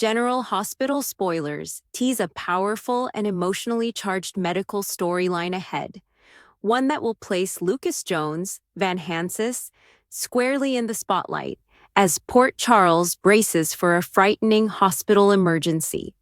General Hospital spoilers tease a powerful and emotionally charged medical storyline ahead, one that will place Lucas Jones, Van Hansis, squarely in the spotlight as Port Charles braces for a frightening hospital emergency.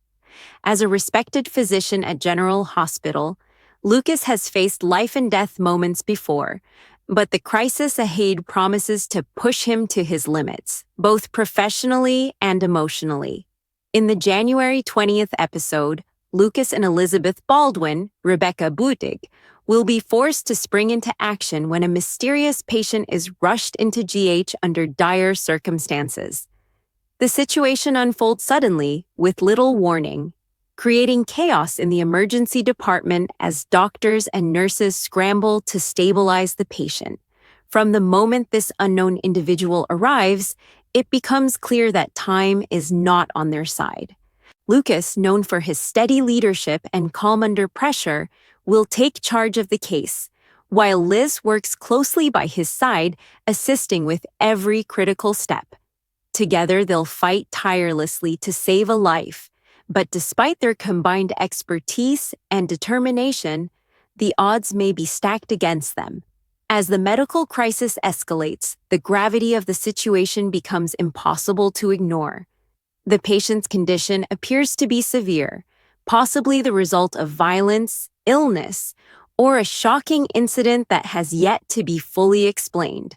As a respected physician at General Hospital, Lucas has faced life-and-death moments before, but the crisis ahead promises to push him to his limits, both professionally and emotionally. In the January 20th episode, Lucas and Elizabeth Baldwin, Rebecca Butig, will be forced to spring into action when a mysterious patient is rushed into GH under dire circumstances. The situation unfolds suddenly, with little warning, creating chaos in the emergency department as doctors and nurses scramble to stabilize the patient. From the moment this unknown individual arrives, it becomes clear that time is not on their side. Lucas, known for his steady leadership and calm under pressure, will take charge of the case, while Liz works closely by his side, assisting with every critical step. Together, they'll fight tirelessly to save a life, but despite their combined expertise and determination, the odds may be stacked against them. As the medical crisis escalates, the gravity of the situation becomes impossible to ignore. The patient's condition appears to be severe, possibly the result of violence, illness, or a shocking incident that has yet to be fully explained.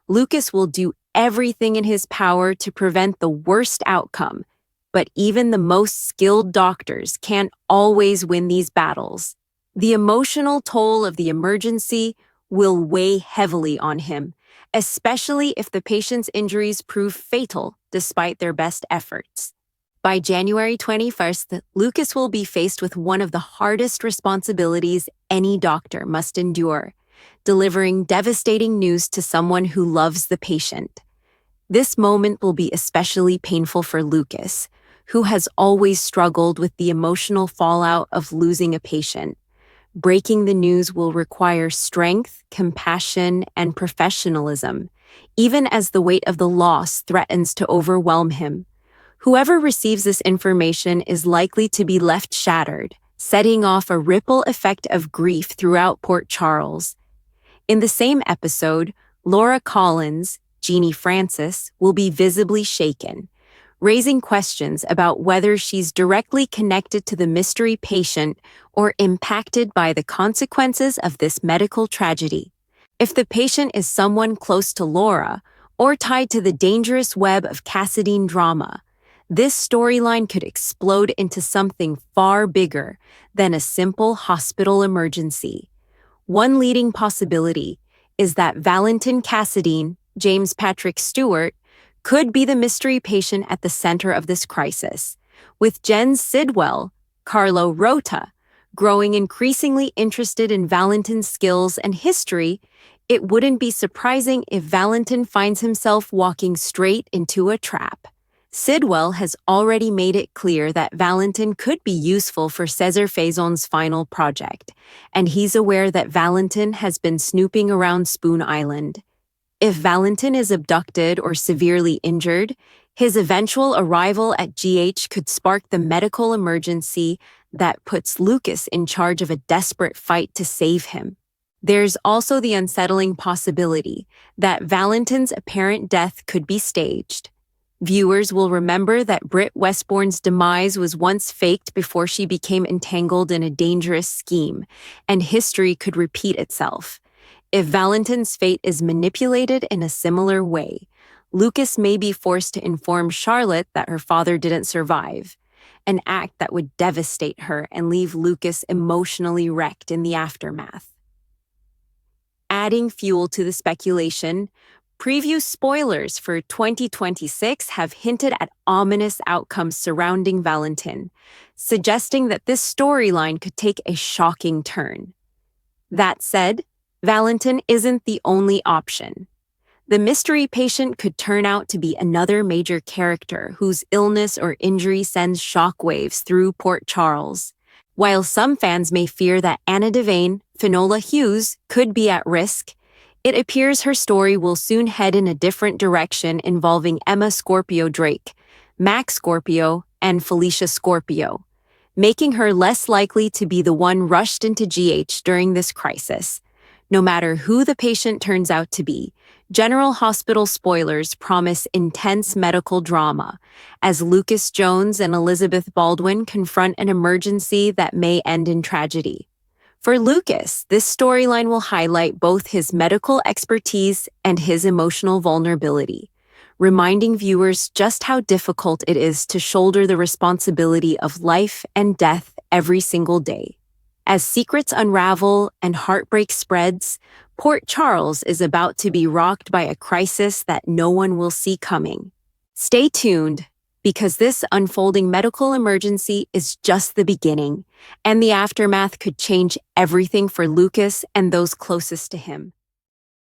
Lucas will do everything in his power to prevent the worst outcome, but even the most skilled doctors can't always win these battles. The emotional toll of the emergency will weigh heavily on him, especially if the patient's injuries prove fatal despite their best efforts. By January 21st, Lucas will be faced with one of the hardest responsibilities any doctor must endure, delivering devastating news to someone who loves the patient. This moment will be especially painful for Lucas, who has always struggled with the emotional fallout of losing a patient. Breaking the news will require strength, compassion, and professionalism, even as the weight of the loss threatens to overwhelm him. Whoever receives this information is likely to be left shattered, setting off a ripple effect of grief throughout Port Charles. In the same episode, Laura Collins, Jeannie Francis, will be visibly shaken, raising questions about whether she's directly connected to the mystery patient or impacted by the consequences of this medical tragedy. If the patient is someone close to Laura or tied to the dangerous web of Cassadine drama, this storyline could explode into something far bigger than a simple hospital emergency. One leading possibility is that Valentin Cassadine, James Patrick Stewart, could be the mystery patient at the center of this crisis, with Jen Sidwell, Carlo Rota, growing increasingly interested in Valentin's skills and history. It wouldn't be surprising if Valentin finds himself walking straight into a trap. Sidwell has already made it clear that Valentin could be useful for César Faison's final project, and he's aware that Valentin has been snooping around Spoon Island. If Valentin is abducted or severely injured, his eventual arrival at GH could spark the medical emergency that puts Lucas in charge of a desperate fight to save him. There's also the unsettling possibility that Valentin's apparent death could be staged. Viewers will remember that Britt Westbourne's demise was once faked before she became entangled in a dangerous scheme, and history could repeat itself. If Valentin's fate is manipulated in a similar way, Lucas may be forced to inform Charlotte that her father didn't survive, an act that would devastate her and leave Lucas emotionally wrecked in the aftermath. Adding fuel to the speculation, preview spoilers for 2026 have hinted at ominous outcomes surrounding Valentin, suggesting that this storyline could take a shocking turn. That said, Valentin isn't the only option. The mystery patient could turn out to be another major character whose illness or injury sends shockwaves through Port Charles. While some fans may fear that Anna Devane, Finola Hughes, could be at risk, it appears her story will soon head in a different direction involving Emma Scorpio Drake, Max Scorpio, and Felicia Scorpio, making her less likely to be the one rushed into GH during this crisis. No matter who the patient turns out to be, General Hospital spoilers promise intense medical drama as Lucas Jones and Elizabeth Baldwin confront an emergency that may end in tragedy. For Lucas, this storyline will highlight both his medical expertise and his emotional vulnerability, reminding viewers just how difficult it is to shoulder the responsibility of life and death every single day. As secrets unravel and heartbreak spreads, Port Charles is about to be rocked by a crisis that no one will see coming. Stay tuned, because this unfolding medical emergency is just the beginning, and the aftermath could change everything for Lucas and those closest to him.